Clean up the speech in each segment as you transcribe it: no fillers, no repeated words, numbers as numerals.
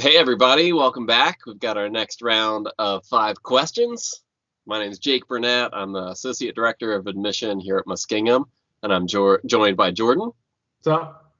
Hey everybody, welcome back. We've got our next round of 5 questions. My name is Jake Burnett. I'm the Associate Director of Admission here at Muskingum, and I'm joined by Jordan. What's up?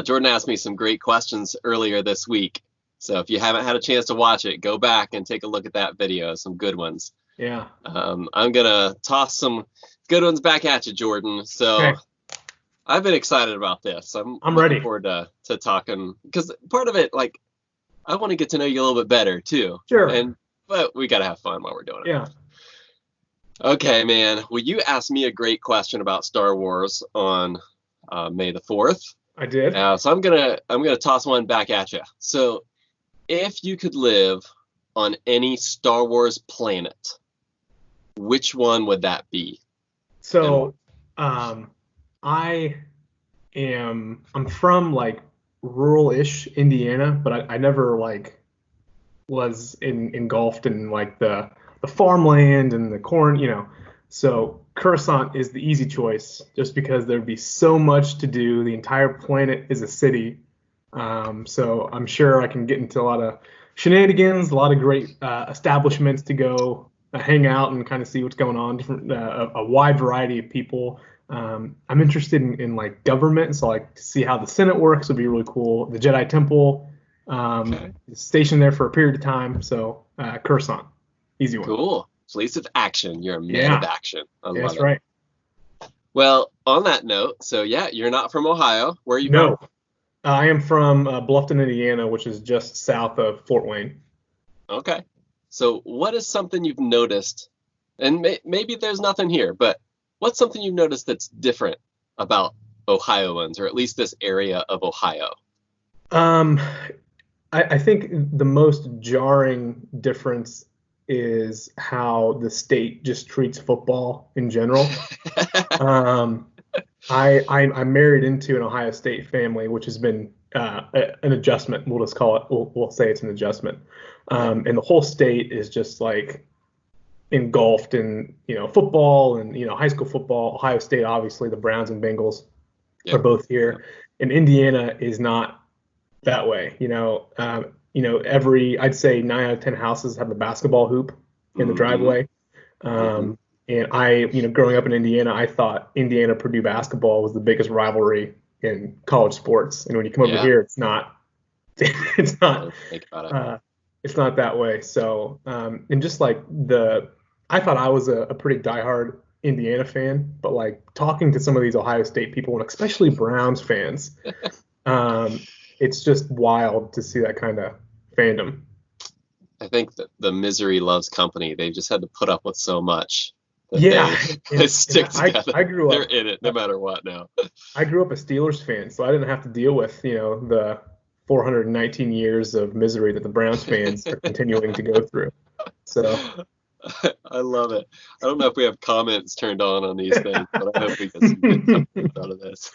Jordan asked me some great questions earlier this week, so if you haven't had a chance to watch it, go back and take a look at that video, some good ones. Yeah. I'm going to toss some good ones back at you, Jordan. So. Okay. I've been excited about this. I'm ready. Looking forward to talking, because part of it, like, I want to get to know you a little bit better too. Sure. But we gotta have fun while we're doing it. Yeah. Okay, man. Well, you asked me a great question about Star Wars on May the 4th. I did. So I'm gonna toss one back at you. So, if you could live on any Star Wars planet, which one would that be? So, I'm from like rural-ish Indiana, but I never like was engulfed in like the farmland and the corn. So Coruscant is the easy choice just because there'd be so much to do. The entire planet is a city. So I'm sure I can get into a lot of shenanigans, a lot of great establishments to go hang out and kind of see what's going on, different a wide variety of people. I'm interested in like government, so like to see how the Senate works would be really cool. The Jedi Temple, stationed there for a period of time. So Coruscant, easy one. Cool. Place of action. You're a man of action. That's right. Well, on that note, so yeah, you're not from Ohio. Where are you from? from? I am from Bluffton, Indiana, which is just south of Fort Wayne. Okay. So what is something you've noticed, and maybe there's nothing here, but what's something you've noticed that's different about Ohioans, or at least this area of Ohio? I think the most jarring difference is how the state just treats football in general. I'm married into an Ohio State family, which has been an adjustment. We'll just call it. We'll say it's an adjustment. And the whole state is just like engulfed in football and high school football. Ohio State, obviously, the Browns and Bengals are both here, and Indiana is not that way. I'd say 9 out of 10 houses have a basketball hoop in the driveway. And growing up in Indiana, I thought Indiana-Purdue basketball was the biggest rivalry in college sports. And when you come over here, it's not. It's not. Think about it. It's not that way. So, and just like I thought I was a pretty diehard Indiana fan, but like talking to some of these Ohio State people, and especially Browns fans, it's just wild to see that kind of fandom. I think that the misery loves company. They just had to put up with so much. They stick together. I grew up. They're in it no matter what now. I grew up a Steelers fan, so I didn't have to deal with the 419 years of misery that the Browns fans are continuing to go through. So I love it. I don't know if we have comments turned on these things, but I hope we get some good comments out of this.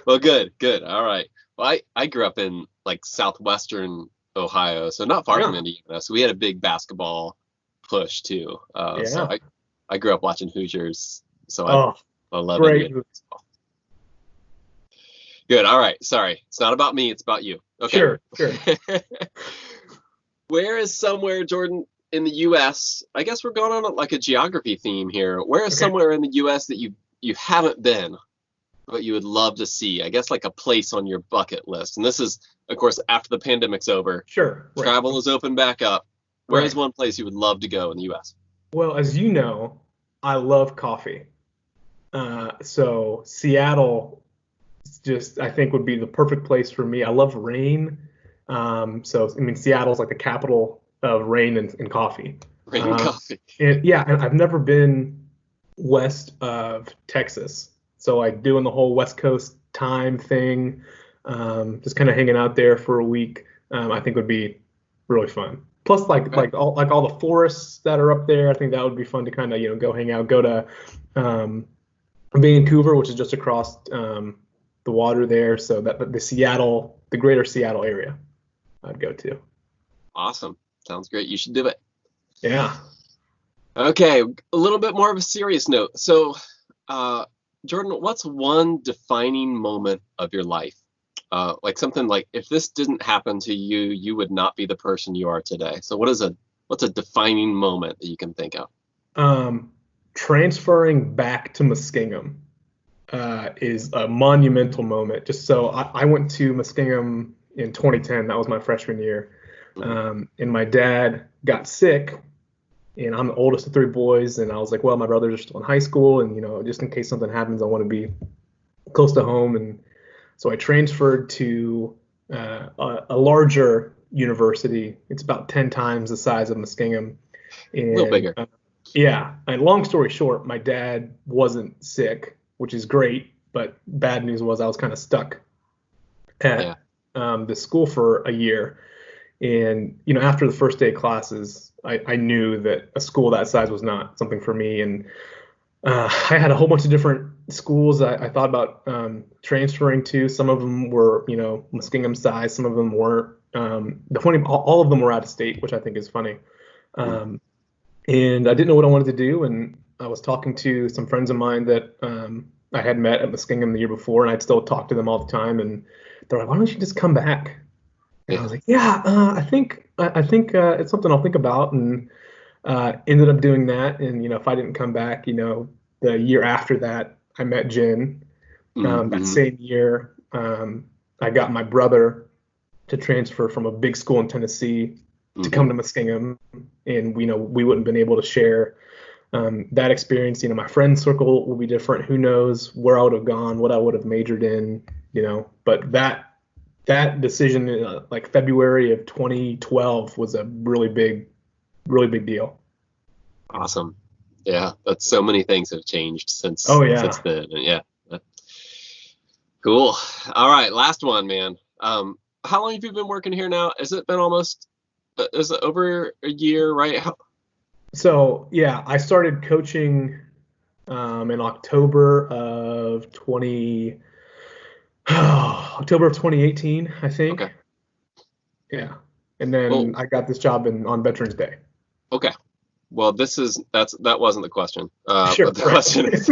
Well, good. All right. Well, I grew up in like southwestern Ohio, so not far from Indiana. So we had a big basketball push too. So I grew up watching Hoosiers. So I love Indiana baseball. Good. All right. Sorry. It's not about me. It's about you. Okay. Sure. Where is somewhere, Jordan, in the U.S., I guess we're going on like a geography theme here. Where is somewhere in the U.S. that you haven't been, but you would love to see? I guess like a place on your bucket list. And this is, of course, after the pandemic's over. Sure. Right. Travel is open back up. Where is one place you would love to go in the U.S.? Well, as you know, I love coffee. So Seattle I think would be the perfect place for me. I love rain. Seattle's like the capital of rain and coffee. Rain and coffee. And I've never been west of Texas. So like doing the whole West Coast time thing, just kind of hanging out there for a week, I think would be really fun. Plus like all the forests that are up there, I think that would be fun to kind of, go hang out, go to Vancouver, which is just across the water there. So that the greater Seattle area I'd go to. Awesome. Sounds great. You should do it. Yeah. Okay. A little bit more of a serious note. So, Jordan, what's one defining moment of your life? like something like if this didn't happen to you, you would not be the person you are today. So what's a defining moment that you can think of? Um, Transferring back to Muskingum is a monumental moment. Just so I went to Muskingum in 2010. That was my freshman year. Mhm. And my dad got sick, and I'm the oldest of three boys. And I was like, well, my brothers are still in high school, and just in case something happens, I want to be close to home. And so I transferred to a larger university. It's about 10 times the size of Muskingum. A little And bigger. yeah, and long story short, my dad wasn't sick, which is great, but bad news was I was kind of stuck Yeah. at the school for a year. And after the first day of classes, I knew that a school that size was not something for me. And I had a whole bunch of different schools I thought about transferring to. Some of them were, Muskingum size. Some of them weren't. The funny, all of them were out of state, which I think is funny. Mm. Um, and I didn't know what I wanted to do. And I was talking to some friends of mine that I had met at Muskingum the year before, and I'd still talk to them all the time. And they're like, "Why don't you just come back?" And I Yeah. was like, "Yeah, I think it's something I'll think about." And ended up doing that. And if I didn't come back, the year after that, I met Jen. That Mm-hmm. same year, I got my brother to transfer from a big school in Tennessee to Mm-hmm. come to Muskingum, and we wouldn't have been able to share that experience. My friend circle will be different. Who knows where I would have gone, what I would have majored in, But that decision, like February of 2012, was a really big deal. Awesome. Yeah, that's so many things have changed since Oh since yeah. then. And yeah, cool. All right, last one, man. How long have you been working here now? Has it been almost? Is it over a year, right? So yeah, I started coaching in October of 2018, I Okay. think. Yeah, and Well, then I got this job on Veterans Day. okay. Well, that wasn't the question. But Sure, the right. question is,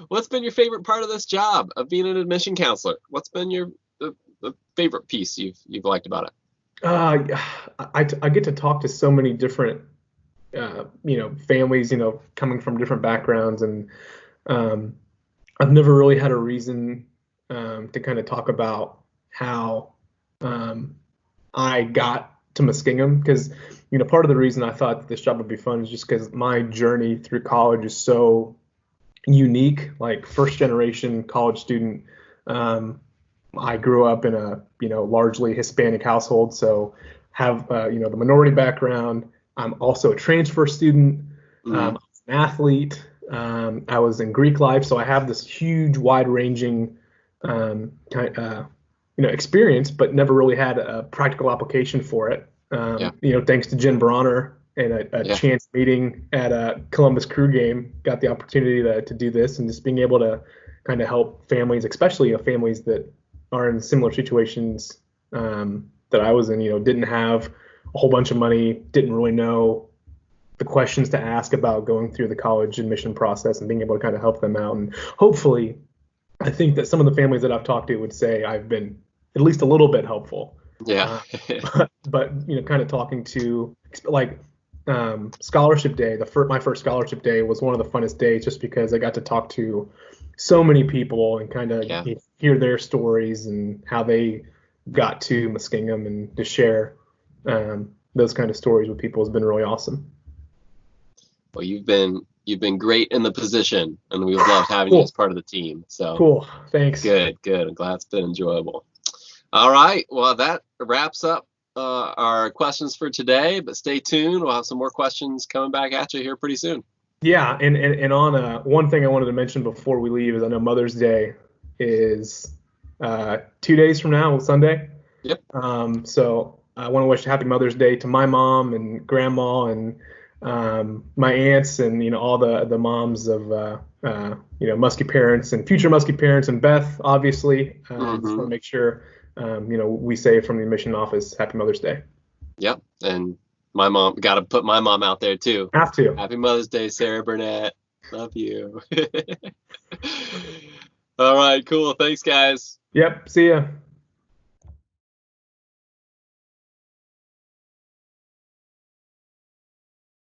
what's been your favorite part of this job of being an admission counselor? What's been the favorite piece you've liked about it? Uh, I get to talk to so many different families, coming from different backgrounds, and um, I've never really had a reason to kind of talk about how um, I got to Muskingum because part of the reason I thought that this job would be fun is just because my journey through college is so unique. Like first generation college student, um, I grew up in a largely Hispanic household, so have the minority background. I'm also a transfer student. Hmm. An athlete. I was in Greek life, so I have this huge, wide-ranging experience, but never really had a practical application for it. Yeah. Thanks to Jen Bronner and a Yeah. chance meeting at a Columbus Crew game, got the opportunity to do this, and just being able to kind of help families, especially families that are in similar situations that I was in. Didn't have a whole bunch of money, didn't really know the questions to ask about going through the college admission process, and being able to kind of help them out. And hopefully, I think that some of the families that I've talked to would say I've been at least a little bit helpful. Yeah. Uh, but kind of talking to like scholarship day, my first scholarship day was one of the funnest days just because I got to talk to so many people and kind of Yeah. hear their stories and how they got to Muskingum, and to share those kind of stories with people has been really awesome. Well, you've been great in the position, and we've loved having you as Cool, part of the team. So cool. Thanks. good, good. I'm glad it's been enjoyable. All right. Well, that wraps up our questions for today. But stay tuned. We'll have some more questions coming back at you here pretty soon. Yeah, and on one thing I wanted to mention before we leave is I know Mother's Day is 2 days from now, Sunday. Yep. So I want to wish Happy Mother's Day to my mom and grandma and my aunts and all the moms of Muskie parents and future Muskie parents and Beth, obviously. Just Hmm. want to make sure we say from the admission office Happy Mother's Day. Yep. And my mom, got to put my mom out there too. Have to. Happy Mother's Day, Sarah Burnett. Love you. All right, cool. Thanks, guys. Yep. See ya.